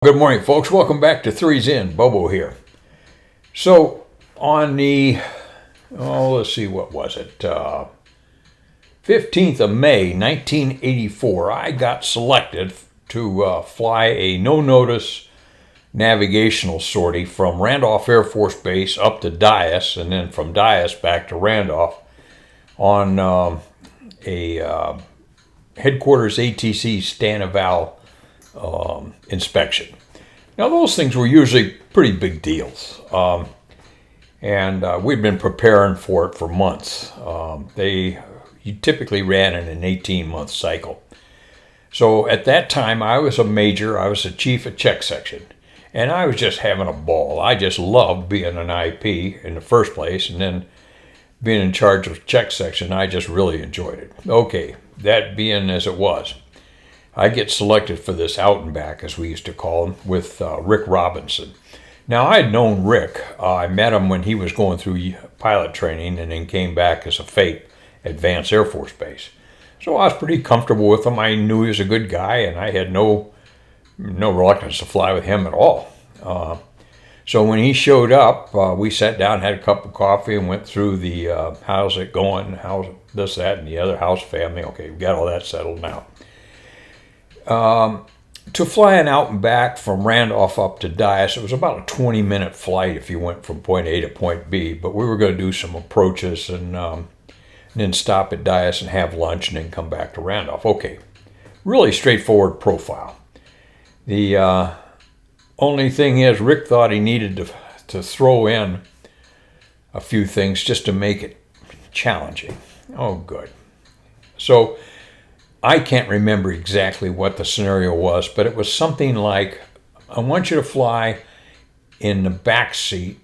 Good morning, folks. Welcome back to Three's In. Bobo here. So, on the, let's see, what was it? 15th of May, 1984, I got selected to fly a no-notice navigational sortie from Randolph Air Force Base up to Dyess, and then from Dyess back to Randolph on a headquarters ATC Stanival inspection. Now, those things were usually pretty big deals, and we'd been preparing for it for months. You typically ran in an 18-month cycle. So at that time, I was a major. I was the chief of check section, and I was just having a ball. I just loved being an IP in the first place, and then being in charge of check section, I just really enjoyed it. Okay, that being as it was, I get selected for this out and back, as we used to call him, with Rick Robinson. Now, I had known Rick. I met him when he was going through pilot training and then came back as a FAPE, Advanced Air Force Base. So I was pretty comfortable with him. I knew he was a good guy, and I had no reluctance to fly with him at all. So when he showed up, we sat down, had a cup of coffee, and went through the how's it going, how's this, that, and the other, house family. Okay, we got all that settled now. To fly an out and back from Randolph up to Dyess, it was about a 20-minute flight if you went from point A to point B, but we were going to do some approaches and then stop at Dyess and have lunch and then come back to Randolph. Okay, really straightforward profile. The only thing is, Rick thought he needed to throw in a few things just to make it challenging. Oh, good. So I can't remember exactly what the scenario was, but it was something like, I want you to fly in the back seat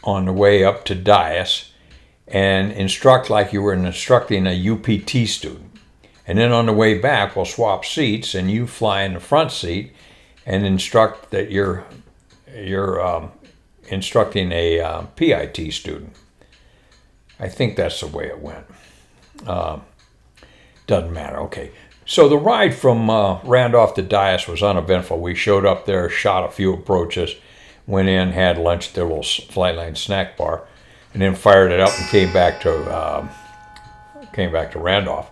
on the way up to Dyess and instruct like you were instructing a UPT student. And then on the way back, we'll swap seats and you fly in the front seat and instruct that you're instructing a PIT student. I think that's the way it went. Doesn't matter. Okay. So the ride from Randolph to Dyess was uneventful. We showed up there, shot a few approaches, went in, had lunch at their little Flight Line snack bar, and then fired it up and came back to Randolph.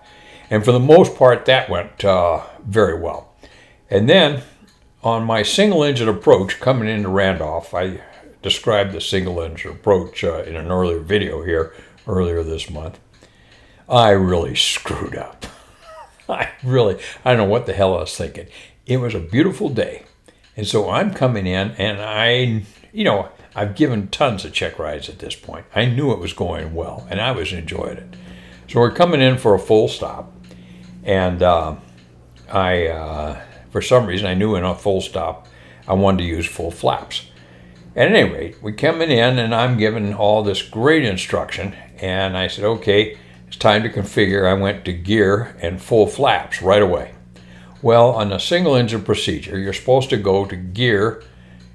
And for the most part, that went very well. And then on my single engine approach coming into Randolph, I described the single engine approach in an earlier video here earlier this month. I really screwed up. I don't know what the hell I was thinking. It was a beautiful day. And so I'm coming in and I've given tons of check rides at this point. I knew it was going well and I was enjoying it. So we're coming in for a full stop. And for some reason, I knew in a full stop, I wanted to use full flaps. At any rate, we're coming in and I'm given all this great instruction. And I said, okay, it's time to configure. I went to gear and full flaps right away. Well, on a single engine procedure, you're supposed to go to gear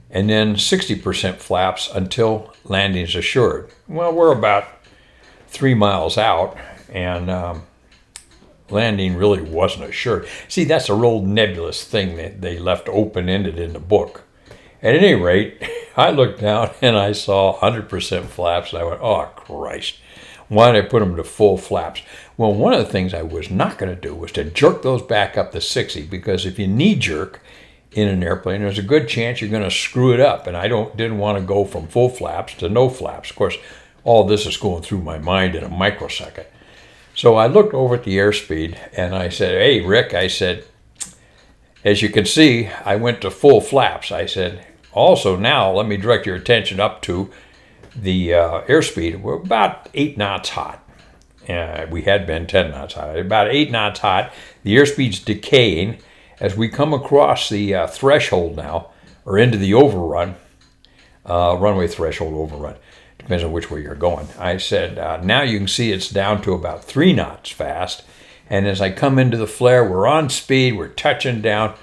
and then 60% flaps until landing is assured. Well, we're about 3 miles out and landing really wasn't assured. See, that's a real nebulous thing that they left open-ended in the book. At any rate, I looked down and I saw 100% flaps and I went, oh, Christ. Why did I put them to full flaps? Well, one of the things I was not going to do was to jerk those back up to 60, because if you knee jerk in an airplane, there's a good chance you're going to screw it up. And I didn't want to go from full flaps to no flaps. Of course, all this is going through my mind in a microsecond. So I looked over at the airspeed and I said, hey, Rick, I said, as you can see, I went to full flaps. I said, also now let me direct your attention up to the airspeed. We're about 8 knots hot. We had been 10 knots hot. About 8 knots hot. The airspeed's decaying. As we come across the threshold now, or into the overrun, runway threshold overrun, depends on which way you're going. I said, now you can see it's down to about 3 knots fast. And as I come into the flare, we're on speed, we're touching down,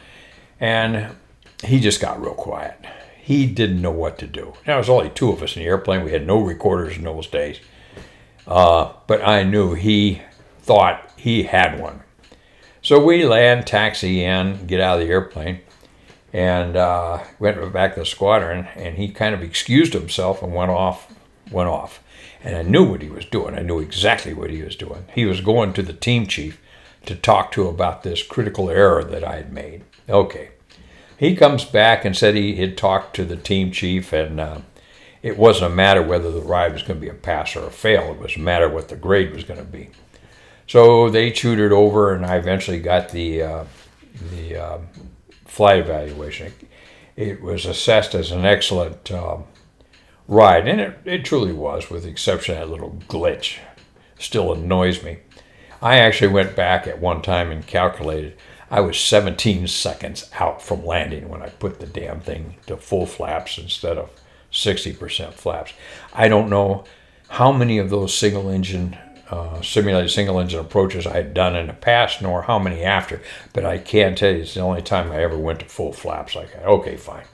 and he just got real quiet. He didn't know what to do. There was only 2 of us in the airplane. We had no recorders in those days. But I knew he thought he had one. So we land, taxi in, get out of the airplane, and went back to the squadron, and he kind of excused himself and went off. And I knew what he was doing. I knew exactly what he was doing. He was going to the team chief to talk to about this critical error that I had made. Okay. He comes back and said he had talked to the team chief, and it wasn't a matter whether the ride was going to be a pass or a fail. It was a matter what the grade was going to be. So they chewed it over, and I eventually got the flight evaluation. It was assessed as an excellent ride, and it truly was, with the exception of that little glitch. Still annoys me. I actually went back at one time and calculated. I was 17 seconds out from landing when I put the damn thing to full flaps instead of 60% flaps. I don't know how many of those simulated single engine approaches I had done in the past, nor how many after, but I can tell you it's the only time I ever went to full flaps like that. Okay, fine.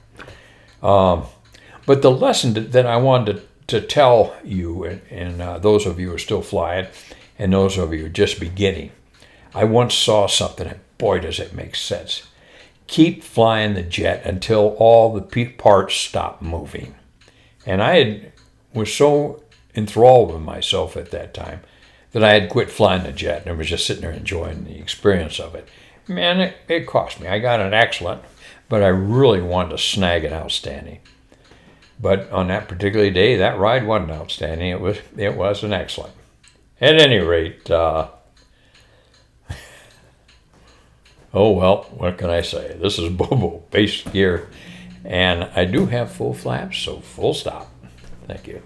But the lesson that I wanted to tell you, and those of you who are still flying, and those of you who are just beginning, I once saw something, and boy, does it make sense. Keep flying the jet until all the parts stop moving. And I was so enthralled with myself at that time that I had quit flying the jet and was just sitting there enjoying the experience of it. Man, it cost me. I got an excellent, but I really wanted to snag an outstanding. But on that particular day, that ride wasn't outstanding. It was an excellent. At any rate, oh well, what can I say? This is Bobo, base gear, and I do have full flaps, so full stop. Thank you.